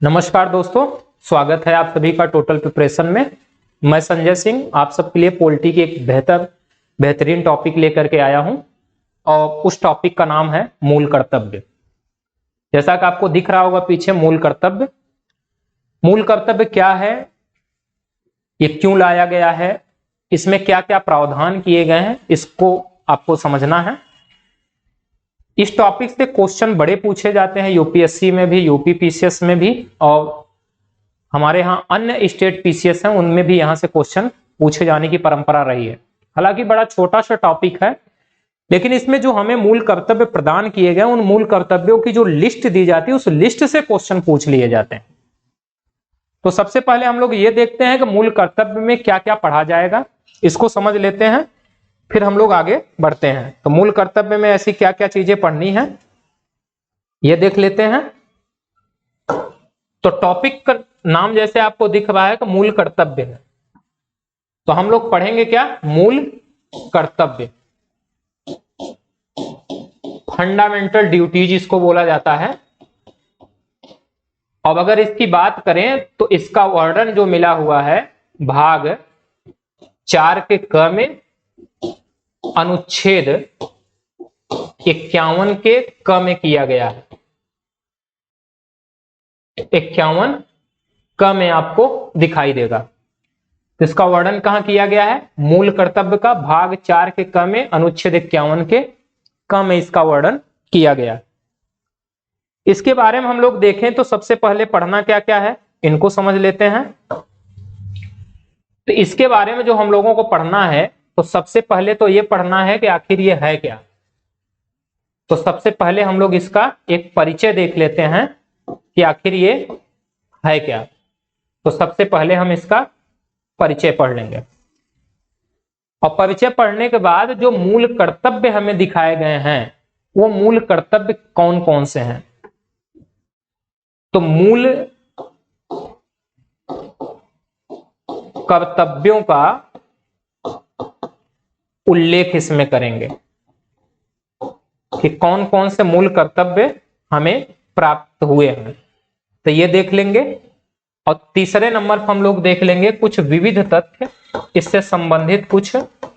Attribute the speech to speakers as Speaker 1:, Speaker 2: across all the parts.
Speaker 1: नमस्कार दोस्तों, स्वागत है आप सभी का टोटल प्रिपरेशन में। मैं संजय सिंह आप सबके लिए पॉलिटी की एक बेहतरीन टॉपिक लेकर के आया हूं और उस टॉपिक का नाम है मूल कर्तव्य। जैसा कि आपको दिख रहा होगा पीछे मूल कर्तव्य। मूल कर्तव्य क्या है, ये क्यों लाया गया है, इसमें क्या क्या प्रावधान किए गए हैं, इसको आपको समझना है। इस टॉपिक से क्वेश्चन बड़े पूछे जाते हैं यूपीएससी में भी, यूपी पीसीएस में भी, और हमारे यहाँ अन्य स्टेट पीसीएस हैं उनमें भी यहाँ से क्वेश्चन पूछे जाने की परंपरा रही है। हालांकि बड़ा छोटा सा टॉपिक है, लेकिन इसमें जो हमें मूल कर्तव्य प्रदान किए गए उन मूल कर्तव्यों की जो लिस्ट दी जाती है उस लिस्ट से क्वेश्चन पूछ लिए जाते हैं। तो सबसे पहले हम लोग ये देखते हैं कि मूल कर्तव्य में क्या क्या पढ़ा जाएगा, इसको समझ लेते हैं, फिर हम लोग आगे बढ़ते हैं। तो मूल कर्तव्य में ऐसी क्या क्या चीजें पढ़नी है ये देख लेते हैं। तो टॉपिक का नाम जैसे आपको दिख रहा है कि मूल कर्तव्य है, तो हम लोग पढ़ेंगे क्या, मूल कर्तव्य, फंडामेंटल ड्यूटीज इसको बोला जाता है। अब अगर इसकी बात करें तो इसका वर्णन जो मिला हुआ है भाग 4 के क में अनुच्छेद 51 के क में किया गया है। 51 क में आपको दिखाई देगा। इसका वर्णन कहां किया गया है, मूल कर्तव्य का भाग 4 के क में अनुच्छेद 51 के क में इसका वर्णन किया गया। इसके बारे में हम लोग देखें तो सबसे पहले पढ़ना क्या क्या है इनको समझ लेते हैं। तो इसके बारे में जो हम लोगों को पढ़ना है तो सबसे पहले तो ये पढ़ना है कि आखिर ये है क्या। तो सबसे पहले हम लोग इसका एक परिचय देख लेते हैं कि आखिर ये है क्या। तो सबसे पहले हम इसका परिचय पढ़ लेंगे और परिचय पढ़ने के बाद जो मूल कर्तव्य हमें दिखाए गए हैं वो मूल कर्तव्य कौन कौन से हैं। तो मूल कर्तव्यों का उल्लेख इसमें करेंगे कि कौन कौन से मूल कर्तव्य हमें प्राप्त हुए हैं, तो ये देख लेंगे। और तीसरे नंबर पर हम लोग देख लेंगे कुछ विविध तथ्य, इससे संबंधित कुछ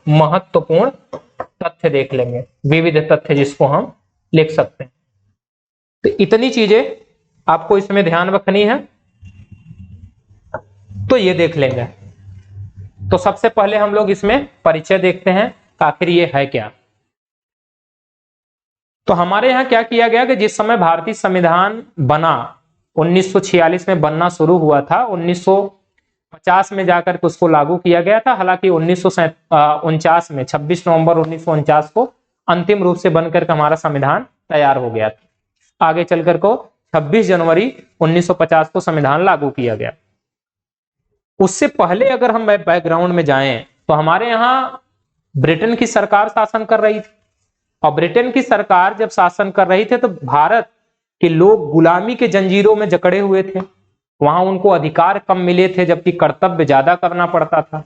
Speaker 1: महत्वपूर्ण तथ्य देख लेंगे, विविध तथ्य जिसको हम लिख सकते हैं। तो इतनी चीजें आपको इसमें ध्यान रखनी है, तो ये देख लेंगे। तो सबसे पहले हम लोग इसमें परिचय देखते हैं आखिर ये है क्या। तो हमारे यहाँ क्या किया गया कि जिस समय भारतीय संविधान बना 1946 में बनना शुरू हुआ था, 1950 में जाकर के उसको लागू किया गया था। हालांकि 1949 में 26 नवंबर 1949 को अंतिम रूप से बनकर के हमारा संविधान तैयार हो गया था। आगे चलकर को 26 जनवरी 1950 को संविधान लागू किया गया। उससे पहले अगर हम बैकग्राउंड में जाएं तो हमारे यहाँ ब्रिटेन की सरकार शासन कर रही थी, और ब्रिटेन की सरकार जब शासन कर रही थी तो भारत के लोग गुलामी के जंजीरों में जकड़े हुए थे। वहां उनको अधिकार कम मिले थे जबकि कर्तव्य ज्यादा करना पड़ता था।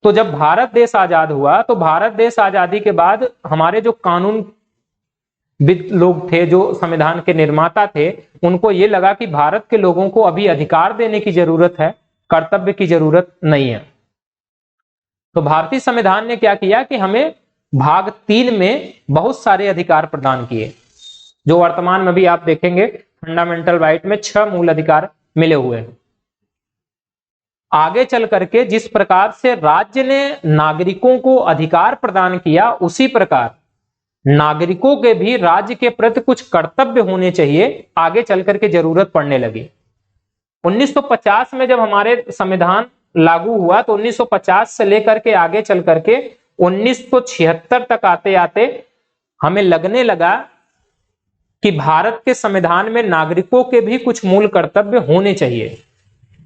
Speaker 1: तो जब भारत देश आजाद हुआ तो भारत देश आजादी के बाद हमारे जो कानून विद लोग थे, जो संविधान के निर्माता थे, उनको ये लगा कि भारत के लोगों को अभी अधिकार देने की जरूरत है, कर्तव्य की जरूरत नहीं है। तो भारतीय संविधान ने क्या किया कि हमें भाग 3 में बहुत सारे अधिकार प्रदान किए, जो वर्तमान में भी आप देखेंगे फंडामेंटल राइट में 6 मूल अधिकार मिले हुए हैं। आगे चल करके जिस प्रकार से राज्य ने नागरिकों को अधिकार प्रदान किया, उसी प्रकार नागरिकों के भी राज्य के प्रति कुछ कर्तव्य होने चाहिए, आगे चल करके जरूरत पड़ने लगी। 1950 में जब हमारे संविधान लागू हुआ तो 1950 से लेकर के आगे चल करके 1976 तक आते आते हमें लगने लगा कि भारत के संविधान में नागरिकों के भी कुछ मूल कर्तव्य होने चाहिए,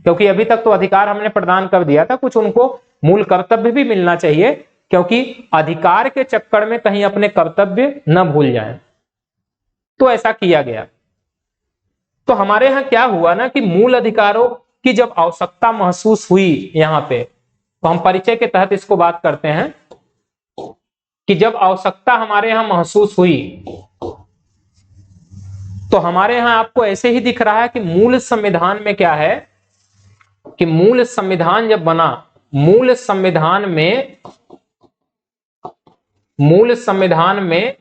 Speaker 1: क्योंकि अभी तक तो अधिकार हमने प्रदान कर दिया था, कुछ उनको मूल कर्तव्य भी मिलना चाहिए, क्योंकि अधिकार के चक्कर में कहीं अपने कर्तव्य न भूल जाएं। तो ऐसा किया गया। तो हमारे यहां क्या हुआ ना कि मूल अधिकारों की जब आवश्यकता महसूस हुई यहां पे, तो हम परिचय के तहत इसको बात करते हैं कि जब आवश्यकता हमारे यहां महसूस हुई तो हमारे यहां आपको ऐसे ही दिख रहा है कि मूल संविधान में क्या है कि मूल संविधान जब बना, मूल संविधान में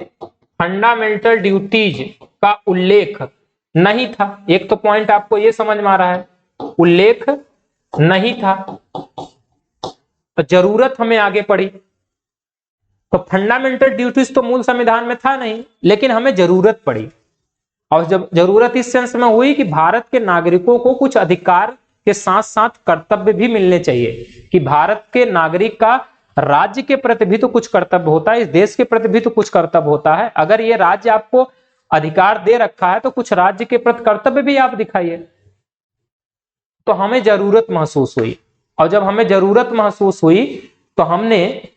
Speaker 1: फंडामेंटल ड्यूटीज का उल्लेख नहीं था। एक तो पॉइंट आपको यह समझ में आ रहा है, उल्लेख नहीं था, तो जरूरत हमें आगे पड़ी। तो फंडामेंटल ड्यूटीज तो मूल संविधान में था नहीं, लेकिन हमें जरूरत पड़ी। और जब जरूरत इस सेंस में हुई कि भारत के नागरिकों को कुछ अधिकार के साथ साथ कर्तव्य भी मिलने चाहिए, कि भारत के नागरिक का राज्य के प्रति भी तो कुछ कर्तव्य होता है, इस देश के प्रति भी तो कुछ कर्तव्य होता है। अगर ये राज्य आपको अधिकार दे रखा है तो कुछ राज्य के प्रति कर्तव्य भी आप दिखाइए। तो हमें जरूरत महसूस हुई, और जब हमें जरूरत महसूस हुई तो हमने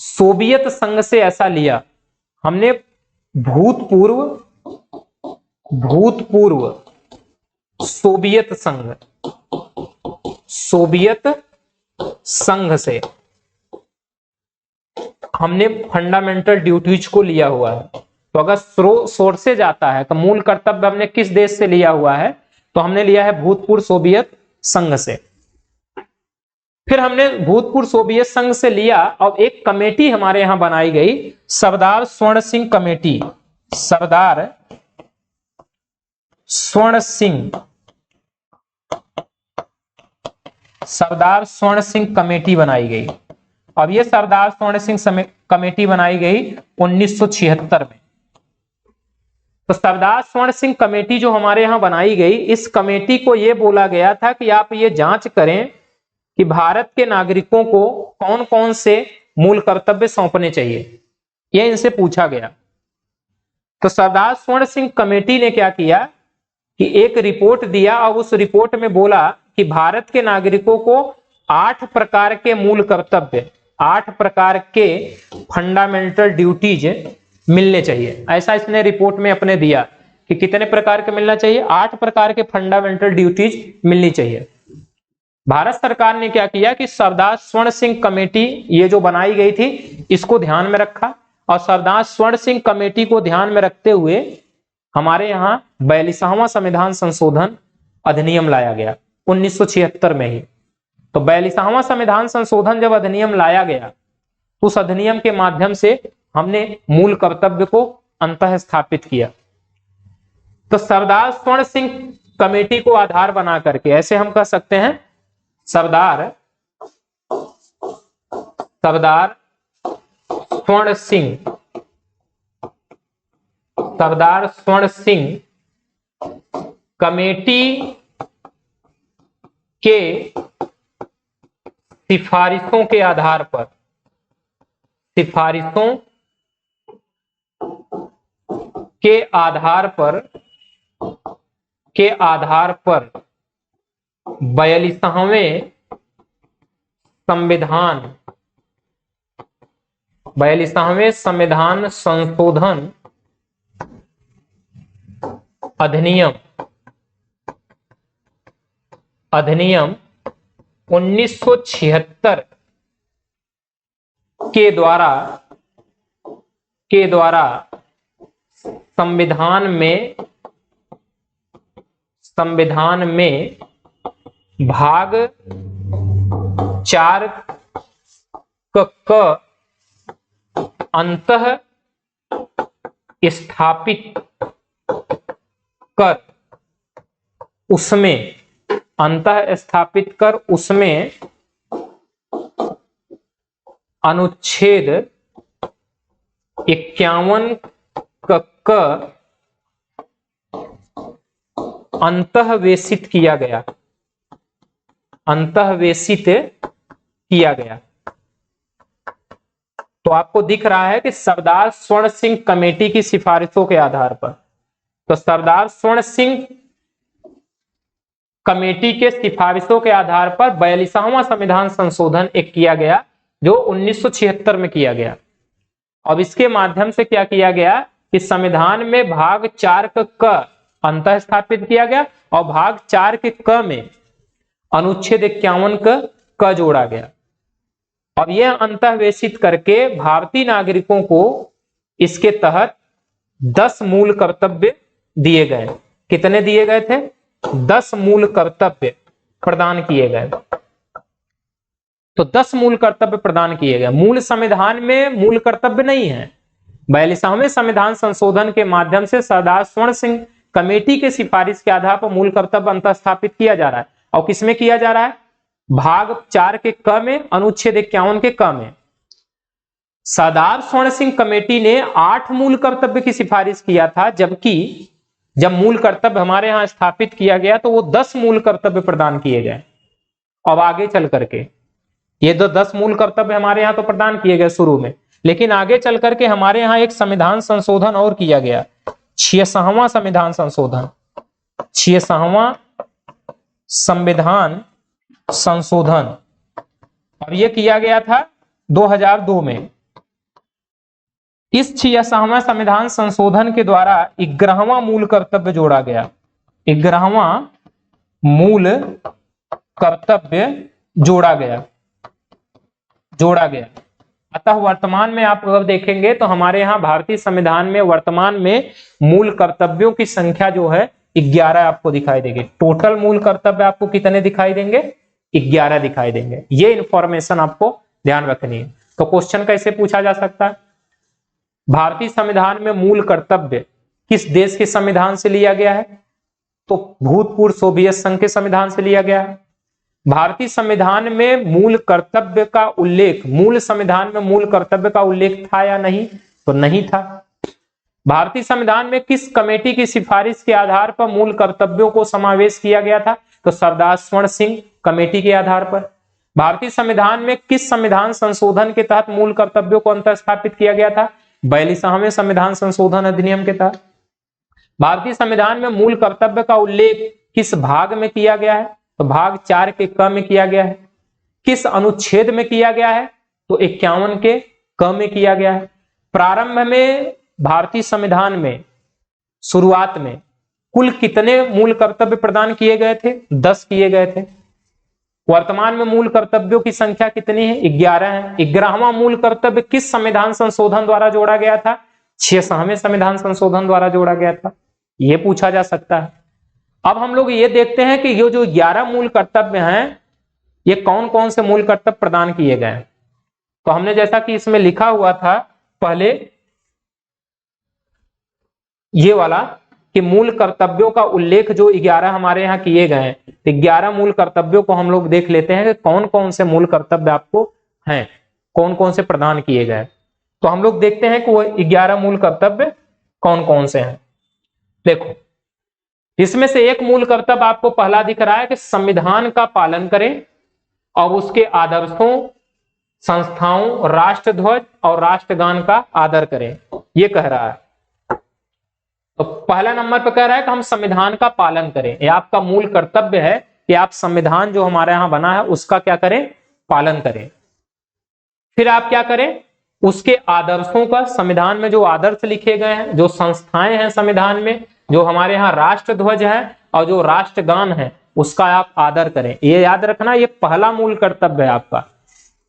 Speaker 1: सोवियत संघ से ऐसा लिया, हमने भूतपूर्व सोवियत संघ से हमने फंडामेंटल ड्यूटीज को लिया हुआ है। तो अगर सोर्सेज आता है तो मूल कर्तव्य हमने किस देश से लिया हुआ है, तो हमने लिया है भूतपूर्व सोवियत संघ से। फिर हमने भूतपूर्व सोवियत संघ से लिया, और एक कमेटी हमारे यहां बनाई गई, सरदार स्वर्ण सिंह कमेटी। सरदार स्वर्ण सिंह कमेटी बनाई गई। अब ये सरदार स्वर्ण सिंह कमेटी बनाई गई 1976 में। तो सरदार स्वर्ण सिंह कमेटी जो हमारे यहां बनाई गई, इस कमेटी को यह बोला गया था कि आप ये जांच करें कि भारत के नागरिकों को कौन कौन से मूल कर्तव्य सौंपने चाहिए, यह इनसे पूछा गया। तो सरदार स्वर्ण सिंह कमेटी ने क्या किया कि एक रिपोर्ट दिया, और उस रिपोर्ट में बोला कि भारत के नागरिकों को 8 प्रकार के मूल कर्तव्य, 8 प्रकार के फंडामेंटल ड्यूटीज मिलने चाहिए। ऐसा इसने रिपोर्ट में अपने दिया कि कितने प्रकार के मिलना चाहिए, 8 प्रकार के फंडामेंटल ड्यूटीज मिलनी चाहिए। भारत सरकार ने क्या किया कि सरदार स्वर्ण सिंह कमेटी ये जो बनाई गई थी इसको ध्यान में रखा, और सरदार स्वर्ण सिंह कमेटी को ध्यान में रखते हुए हमारे यहाँ 42वां संविधान संशोधन अधिनियम लाया गया 1976 में ही। तो 42वां संविधान संशोधन जब अधिनियम लाया गया, उस अधिनियम के माध्यम से हमने मूल कर्तव्य को अंतः स्थापित किया। तो सरदार स्वर्ण सिंह कमेटी को आधार बना करके ऐसे हम कह सकते हैं, सरदार स्वर्ण सिंह कमेटी के सिफारिशों के आधार पर 42वें संविधान संशोधन अधिनियम 1976 के द्वारा संविधान में भाग 4 क अंतः स्थापित कर उसमें अनुच्छेद 51 क अंतःवेशित किया गया। तो आपको दिख रहा है कि सरदार स्वर्ण सिंह कमेटी की सिफारिशों के आधार पर, तो सरदार स्वर्ण सिंह कमेटी के सिफारिशों के आधार पर 42वां संविधान संशोधन एक किया गया जो 1976 में किया गया। अब इसके माध्यम से क्या किया गया कि संविधान में भाग 4 क अंतः स्थापित किया गया, और भाग 4 के क में अनुच्छेद 51 क जोड़ा गया। अब यह अंतःवेशित करके भारतीय नागरिकों को इसके तहत 10 मूल कर्तव्य दिए गए। कितने दिए गए थे? 10 मूल कर्तव्य प्रदान किए गए। तो 10 मूल कर्तव्य प्रदान किए गए। मूल संविधान में मूल कर्तव्य नहीं है। 42वें संविधान संशोधन के माध्यम से सरदार स्वर्ण सिंह कमेटी के सिफारिश के आधार पर मूल कर्तव्य अंतःस्थापित किया जा रहा है। और किसमें किया जा रहा है? भाग 4 के क में, अनुच्छेद 51 के क में। सरदार स्वर्ण सिंह कमेटी ने 8 मूल कर्तव्य की सिफारिश किया था, जबकि जब मूल कर्तव्य हमारे यहां स्थापित किया गया तो वो 10 मूल कर्तव्य प्रदान किए गए। अब आगे चल करके ये 10 मूल कर्तव्य हमारे यहाँ तो प्रदान किए गए शुरू में, लेकिन आगे चल करके हमारे यहाँ एक संविधान संशोधन और किया गया, 66वां संविधान संशोधन। 66वां संविधान संशोधन और ये किया गया था 2002 में। इस 66वां संविधान संशोधन के द्वारा 11वां मूल कर्तव्य जोड़ा गया। 11वां मूल कर्तव्य जोड़ा गया। अतः वर्तमान में आप अगर देखेंगे तो हमारे यहाँ भारतीय संविधान में वर्तमान में मूल कर्तव्यों की संख्या जो है 11 आपको दिखाई देगी। टोटल मूल कर्तव्य आपको कितने दिखाई देंगे? 11 दिखाई देंगे। ये इंफॉर्मेशन आपको ध्यान रखनी है। तो क्वेश्चन कैसे पूछा जा सकता है? भारतीय संविधान में मूल कर्तव्य किस देश के संविधान से लिया गया है? तो भूतपूर्व सोवियत संघ के संविधान से लिया गया है। भारतीय संविधान में मूल कर्तव्य का उल्लेख, मूल संविधान में मूल कर्तव्य का उल्लेख था या नहीं? तो नहीं था। भारतीय संविधान में किस कमेटी की सिफारिश के आधार पर मूल कर्तव्यों को समावेश किया गया था? तो सरदार स्वर्ण सिंह कमेटी के आधार पर। भारतीय संविधान में किस संविधान संशोधन के तहत मूल कर्तव्यों को अंतःस्थापित किया गया था? 42वें संविधान संशोधन अधिनियम के तहत। भारतीय संविधान में मूल कर्तव्य का उल्लेख किस भाग में किया गया है? तो भाग 4 के क में किया गया है। किस अनुच्छेद में किया गया है? तो 51 के क में किया गया है। प्रारंभ में भारतीय संविधान में शुरुआत में कुल कितने मूल कर्तव्य प्रदान किए गए थे? 10 किए गए थे। वर्तमान में मूल कर्तव्यों की संख्या कितनी है? 11 है। 11वां मूल कर्तव्य किस संविधान संशोधन द्वारा जोड़ा गया था? 66वें संविधान संशोधन द्वारा जोड़ा गया था। यह पूछा जा सकता है। अब हम लोग ये देखते हैं कि ये जो 11 मूल कर्तव्य हैं, ये कौन कौन से मूल कर्तव्य प्रदान किए गए हैं। तो हमने जैसा कि इसमें लिखा हुआ था पहले ये वाला कि मूल कर्तव्यों का उल्लेख जो 11 हमारे यहाँ किए गए हैं, 11 मूल कर्तव्यों को हम लोग देख लेते हैं कि कौन कौन से मूल कर्तव्य आपको हैं, कौन कौन से प्रदान किए गए। तो हम लोग देखते हैं कि वो 11 मूल कर्तव्य कौन कौन से हैं। देखो, इसमें से एक मूल कर्तव्य आपको पहला दिख रहा है कि संविधान का पालन करें और उसके आदर्शों, संस्थाओं, राष्ट्रध्वज और राष्ट्रगान का आदर करें, ये कह रहा है। तो पहला नंबर पर कह रहा है कि हम संविधान का पालन करें। यह आपका मूल कर्तव्य है कि आप संविधान जो हमारे यहां बना है उसका क्या करें? पालन करें। फिर आप क्या करें? उसके आदर्शों का, संविधान में जो आदर्श लिखे गए हैं, जो संस्थाएं हैं संविधान में, जो हमारे यहाँ राष्ट्रध्वज है और जो राष्ट्रगान है, उसका आप आदर करें। ये याद रखना, ये पहला मूल कर्तव्य है आपका।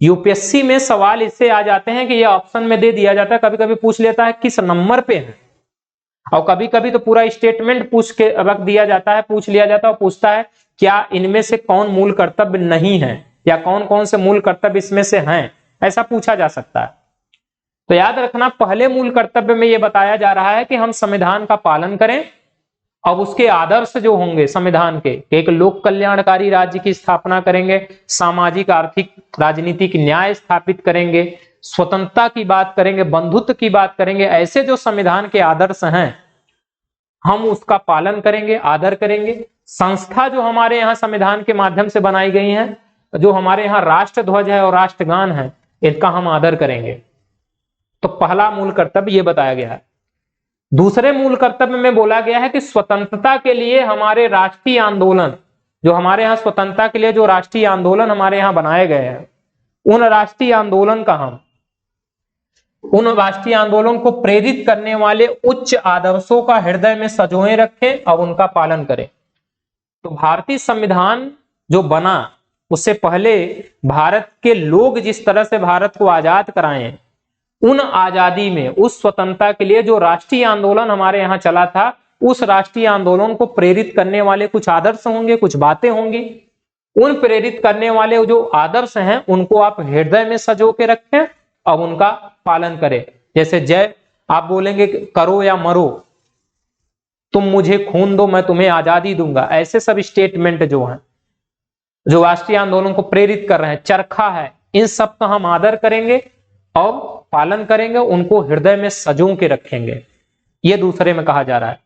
Speaker 1: यूपीएससी में सवाल इससे आ जाते हैं कि ये ऑप्शन में दे दिया जाता है, कभी कभी पूछ लेता है किस नंबर पे है, और कभी कभी तो पूरा स्टेटमेंट पूछ के रख दिया जाता है, पूछ लिया जाता है और पूछता है क्या इनमें से कौन मूल कर्तव्य नहीं है या कौन कौन से मूल कर्तव्य इसमें से हैं, ऐसा पूछा जा सकता है। तो याद रखना, पहले मूल कर्तव्य में यह बताया जा रहा है कि हम संविधान का पालन करें और उसके आदर्श जो होंगे संविधान के, एक लोक कल्याणकारी राज्य की स्थापना करेंगे, सामाजिक, आर्थिक, राजनीतिक न्याय स्थापित करेंगे, स्वतंत्रता की बात करेंगे, बंधुत्व की बात करेंगे। ऐसे जो संविधान के आदर्श हैं हम उसका पालन करेंगे, आदर करेंगे। संस्था जो हमारे यहाँ संविधान के माध्यम से बनाई गई हैं, जो हमारे यहाँ राष्ट्रध्वज है और राष्ट्रगान है, इनका हम आदर करेंगे। तो पहला मूल कर्तव्य ये बताया गया है। दूसरे मूल कर्तव्य में बोला गया है कि स्वतंत्रता के लिए हमारे राष्ट्रीय आंदोलन, जो हमारे यहाँ स्वतंत्रता के लिए जो राष्ट्रीय आंदोलन हमारे यहाँ बनाए गए हैं, उन राष्ट्रीय आंदोलन का हम उन राष्ट्रीय आंदोलन को प्रेरित करने वाले उच्च आदर्शों का हृदय में संजोए रखें और उनका पालन करें। तो भारतीय संविधान जो बना उससे पहले भारत के लोग जिस तरह से भारत को आजाद कराएं, उन आजादी में, उस स्वतंत्रता के लिए जो राष्ट्रीय आंदोलन हमारे यहाँ चला था, उस राष्ट्रीय आंदोलन को प्रेरित करने वाले कुछ आदर्श होंगे, कुछ बातें होंगी। उन प्रेरित करने वाले जो आदर्श हैं उनको आप हृदय में सजो के रखें और उनका पालन करें। जैसे जय आप बोलेंगे करो या मरो, तुम मुझे खून दो मैं तुम्हें आजादी दूंगा, ऐसे सब स्टेटमेंट जो हैं जो राष्ट्रीय आंदोलन को प्रेरित कर रहे हैं, चरखा है, इन सब का हम आदर करेंगे और पालन करेंगे, उनको हृदय में सजो के रखेंगे। ये दूसरे में कहा जा रहा है।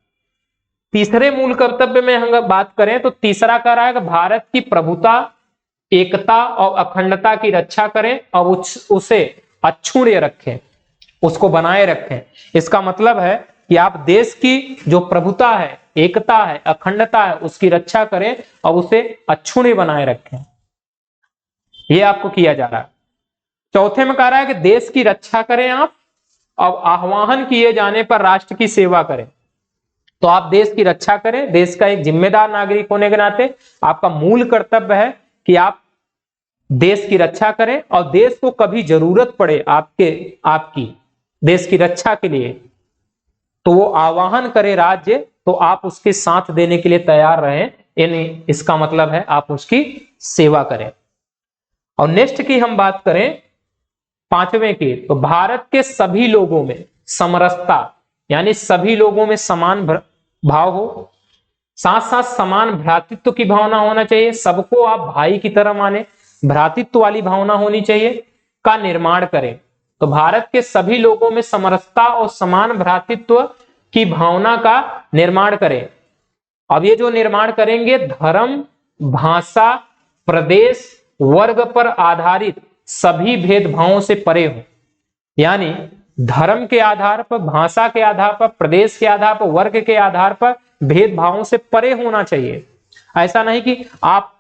Speaker 1: तीसरे मूल कर्तव्य में हम बात करें तो तीसरा कह रहा है कि भारत की प्रभुता, एकता और अखंडता की रक्षा करें और उसे अक्षुण्य रखें, उसको बनाए रखें। इसका मतलब है कि आप देश की जो प्रभुता है, एकता है, अखंडता है, उसकी रक्षा करें और उसे अक्षुण्य बनाए रखें। यह आपको किया जा रहा है। चौथे में कह रहा है कि देश की रक्षा करें आप और आह्वान किए जाने पर राष्ट्र की सेवा करें। तो आप देश की रक्षा करें, देश का एक जिम्मेदार नागरिक होने के नाते आपका मूल कर्तव्य है कि आप देश की रक्षा करें और देश को कभी जरूरत पड़े आपकी देश की रक्षा के लिए तो वो आह्वान करे राज्य, तो आप उसके साथ देने के लिए तैयार रहें। यानी इसका मतलब है आप उसकी सेवा करें। और नेक्स्ट की हम बात करें पांचवें की, तो भारत के सभी लोगों में समरसता, यानी सभी लोगों में समान भाव हो, साथ साथ समान भ्रातृत्व की भावना होना चाहिए, सबको आप भाई की तरह माने, भ्रातृत्व वाली भावना होनी चाहिए, का निर्माण करें। तो भारत के सभी लोगों में समरसता और समान भ्रातृत्व की भावना का निर्माण करें। अब ये जो निर्माण करेंगे धर्म, भाषा, प्रदेश, वर्ग पर आधारित सभी भेदभावों से परे हो। यानी धर्म के आधार पर, भाषा के आधार पर, प्रदेश के आधार पर, वर्ग के आधार पर भेदभावों से परे होना चाहिए। ऐसा नहीं कि आप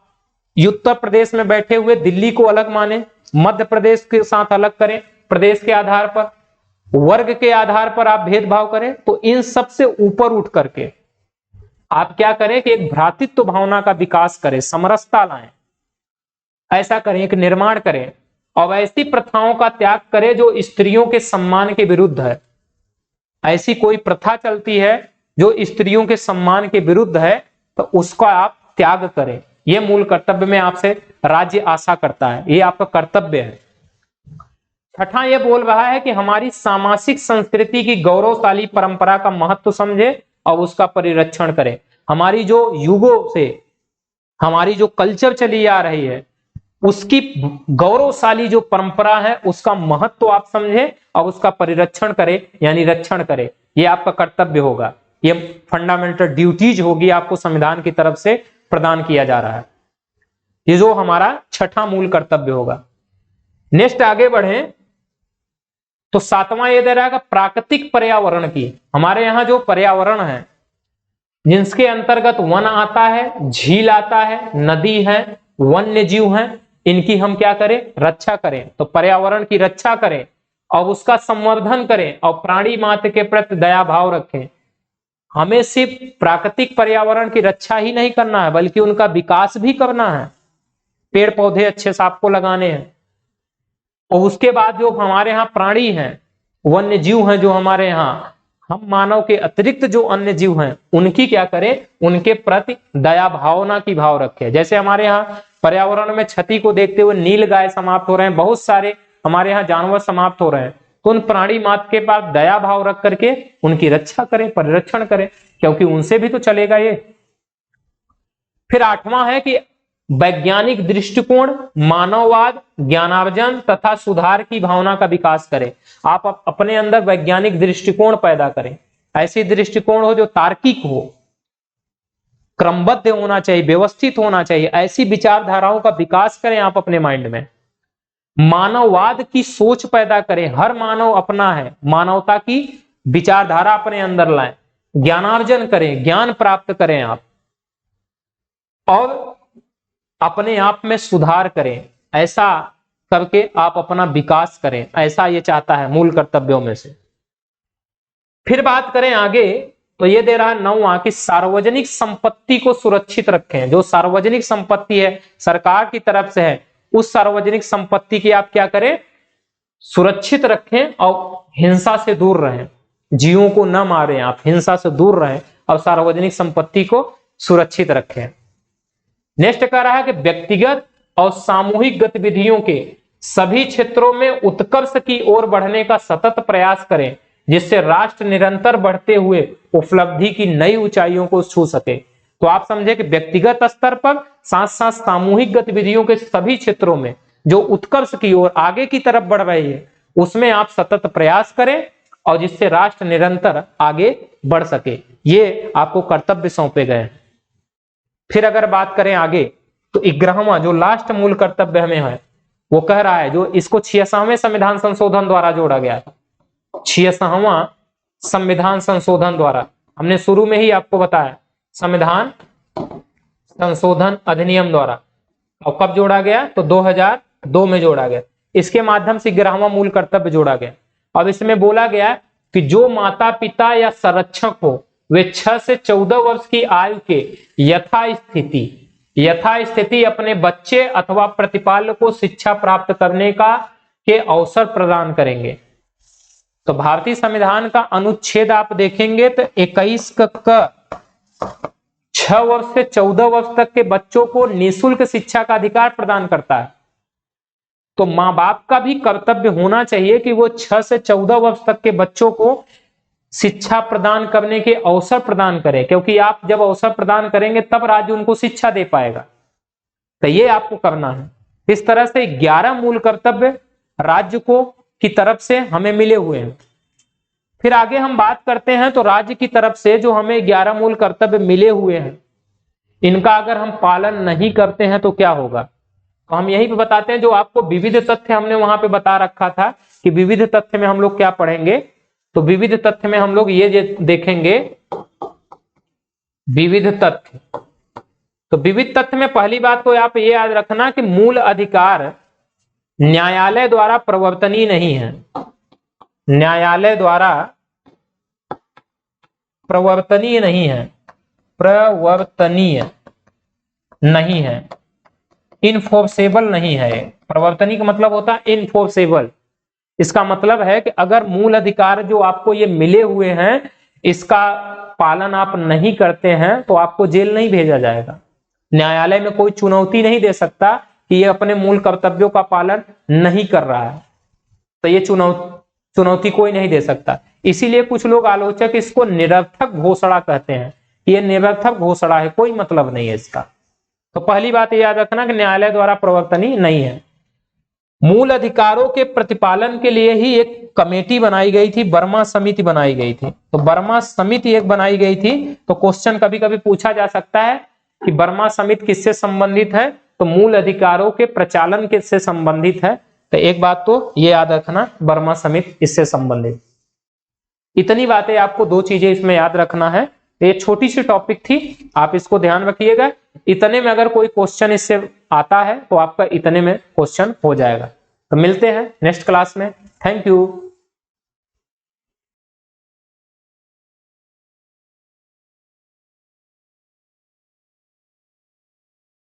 Speaker 1: उत्तर प्रदेश में बैठे हुए दिल्ली को अलग माने, मध्य प्रदेश के साथ अलग करें, प्रदेश के आधार पर, वर्ग के आधार पर आप भेदभाव करें। तो इन सब से ऊपर उठ करके आप क्या करें कि एक भ्रातृत्व भावना का विकास करें, समरसता लाएं, ऐसा करें, एक निर्माण करें और ऐसी प्रथाओं का त्याग करें जो स्त्रियों के सम्मान के विरुद्ध है। ऐसी कोई प्रथा चलती है जो स्त्रियों के सम्मान के विरुद्ध है तो उसका आप त्याग करें। यह मूल कर्तव्य में आपसे राज्य आशा करता है, ये आपका कर्तव्य है। छठा ये बोल रहा है कि हमारी सामाजिक संस्कृति की गौरवशाली परंपरा का महत्व समझे और उसका परिरक्षण करें। हमारी जो युगों से हमारी जो कल्चर चली आ रही है उसकी गौरवशाली जो परंपरा है उसका महत्व आप समझें और उसका परिरक्षण करें, यानी रक्षण करें। यह आपका कर्तव्य होगा, यह फंडामेंटल ड्यूटीज होगी, आपको संविधान की तरफ से प्रदान किया जा रहा है। ये जो हमारा छठा मूल कर्तव्य होगा। नेक्स्ट आगे बढ़े तो सातवां ये दे रहा है प्राकृतिक पर्यावरण की। हमारे यहाँ जो पर्यावरण है जिसके अंतर्गत वन आता है, झील आता है, नदी है, वन्य जीव हैं, इनकी हम क्या करें, रक्षा करें। तो पर्यावरण की रक्षा करें और उसका संवर्धन करें और प्राणी मात्र के प्रति दया भाव रखें। हमें सिर्फ प्राकृतिक पर्यावरण की रक्षा ही नहीं करना है बल्कि उनका विकास भी करना है। पेड़ पौधे अच्छे से आपको लगाने हैं और उसके बाद जो हमारे यहाँ प्राणी हैं, वन्य जीव हैं, जो हमारे यहाँ हम मानव के अतिरिक्त जो अन्य जीव हैं उनकी क्या करें, उनके प्रति दया भावना की भाव रखें। जैसे हमारे यहाँ पर्यावरण में क्षति को देखते हुए नील गाय समाप्त हो रहे हैं, बहुत सारे हमारे यहाँ जानवर समाप्त हो रहे हैं, तो उन प्राणी मात्र के पास दया भाव रख करके उनकी रक्षा करें, परिरक्षण करें, क्योंकि उनसे भी तो चलेगा ये। फिर आठवां है कि वैज्ञानिक दृष्टिकोण, मानववाद, ज्ञानार्जन तथा सुधार की भावना का विकास करें। आप अपने अंदर वैज्ञानिक दृष्टिकोण पैदा करें, ऐसी दृष्टिकोण हो जो तार्किक हो, क्रमबद्ध होना चाहिए, व्यवस्थित होना चाहिए, ऐसी विचारधाराओं का विकास करें आप अपने माइंड में। मानववाद की सोच पैदा करें, हर मानव अपना है, मानवता की विचारधारा अपने अंदर लाएं, ज्ञानार्जन करें, ज्ञान प्राप्त करें आप, और अपने आप में सुधार करें। ऐसा करके आप अपना विकास करें, ऐसा ये चाहता है मूल कर्तव्यों में से। फिर बात करें आगे तो ये दे रहा है नौवां कि सार्वजनिक संपत्ति को सुरक्षित रखें। जो सार्वजनिक संपत्ति है सरकार की तरफ से है, उस सार्वजनिक संपत्ति की आप क्या करें, सुरक्षित रखें और हिंसा से दूर रहें, जीवों को न मारें, आप हिंसा से दूर रहें और सार्वजनिक संपत्ति को सुरक्षित रखें। नेक्स्ट कह रहा है कि व्यक्तिगत और सामूहिक गतिविधियों के सभी क्षेत्रों में उत्कर्ष की ओर बढ़ने का सतत प्रयास करें, जिससे राष्ट्र निरंतर बढ़ते हुए उपलब्धि की नई ऊंचाइयों को छू सके। तो आप समझे कि व्यक्तिगत स्तर पर साथ साथ सामूहिक गतिविधियों के सभी क्षेत्रों में जो उत्कर्ष की ओर आगे की तरफ बढ़ रही है उसमें आप सतत प्रयास करें और जिससे राष्ट्र निरंतर आगे बढ़ सके। ये आपको कर्तव्य सौंपे गए। फिर अगर बात करें आगे तो 11वां जो लास्ट मूल कर्तव्य हमें है वो कह रहा है, जो इसको 66वें संविधान संशोधन द्वारा जोड़ा गया था। 66वां संविधान संशोधन द्वारा, हमने शुरू में ही आपको बताया, संविधान संशोधन अधिनियम द्वारा। और कब जोड़ा गया? तो 2002 में जोड़ा गया। इसके माध्यम से 11वां मूल कर्तव्य जोड़ा गया। अब इसमें बोला गया कि जो माता पिता या संरक्षक हो वे 6 से 14 वर्ष की आयु के यथास्थिति अपने बच्चे अथवा प्रतिपाल्य को शिक्षा प्राप्त करने के अवसर प्रदान करेंगे। तो भारतीय संविधान का अनुच्छेद आप देखेंगे तो 21 का 6 वर्ष से 14 वर्ष तक के बच्चों को निःशुल्क शिक्षा का अधिकार प्रदान करता है। तो माँ बाप का भी कर्तव्य होना चाहिए कि वो 6 से 14 वर्ष तक के बच्चों को शिक्षा प्रदान करने के अवसर प्रदान करें, क्योंकि आप जब अवसर प्रदान करेंगे तब राज्य उनको शिक्षा दे पाएगा। तो ये आपको करना है। इस तरह से 11 मूल कर्तव्य राज्य को की तरफ से हमें मिले हुए हैं। फिर आगे हम बात करते हैं तो राज्य की तरफ से जो हमें 11 मूल कर्तव्य मिले हुए हैं, इनका अगर हम पालन नहीं करते हैं तो क्या होगा? तो हम यही पे बताते हैं, जो आपको विविध तथ्य हमने वहां पे बता रखा था कि विविध तथ्य में हम लोग क्या पढ़ेंगे। तो विविध तथ्य में हम लोग ये देखेंगे विविध तथ्य। तो विविध तथ्य में पहली बात तो आप ये याद रखना कि मूल अधिकार न्यायालय द्वारा प्रवर्तनीय नहीं है। न्यायालय द्वारा प्रवर्तनीय नहीं है, प्रवर्तनीय नहीं है, इनफोर्सेबल नहीं है। प्रवर्तनीय का मतलब होता है इनफोर्सेबल। इसका मतलब है कि अगर मूल अधिकार जो आपको ये मिले हुए हैं इसका पालन आप नहीं करते हैं तो आपको जेल नहीं भेजा जाएगा। न्यायालय में कोई चुनौती नहीं दे सकता कि ये अपने मूल कर्तव्यों का पालन नहीं कर रहा है, तो ये चुनौती कोई नहीं दे सकता। इसीलिए कुछ लोग आलोचक इसको निरर्थक घोषणा कहते हैं। ये निरर्थक घोषणा है, कोई मतलब नहीं है इसका। तो पहली बात ये याद रखना कि न्यायालय द्वारा प्रवर्तनीय नहीं है। मूल अधिकारों के प्रतिपालन के लिए ही एक कमेटी बनाई गई थी, बर्मा समिति बनाई गई थी। तो बर्मा समिति एक बनाई गई थी। तो क्वेश्चन कभी कभी पूछा जा सकता है कि बर्मा समिति किससे संबंधित है? तो मूल अधिकारों के प्रचालन से संबंधित है। तो एक बात तो ये याद रखना, बर्मा समिति इससे संबंधित। इतनी बातें आपको, 2 चीजें इसमें याद रखना है। ये छोटी सी टॉपिक थी, आप इसको ध्यान रखिएगा। इतने में अगर कोई क्वेश्चन इससे आता है तो आपका इतने में क्वेश्चन हो जाएगा। तो मिलते हैं नेक्स्ट क्लास में। Thank you.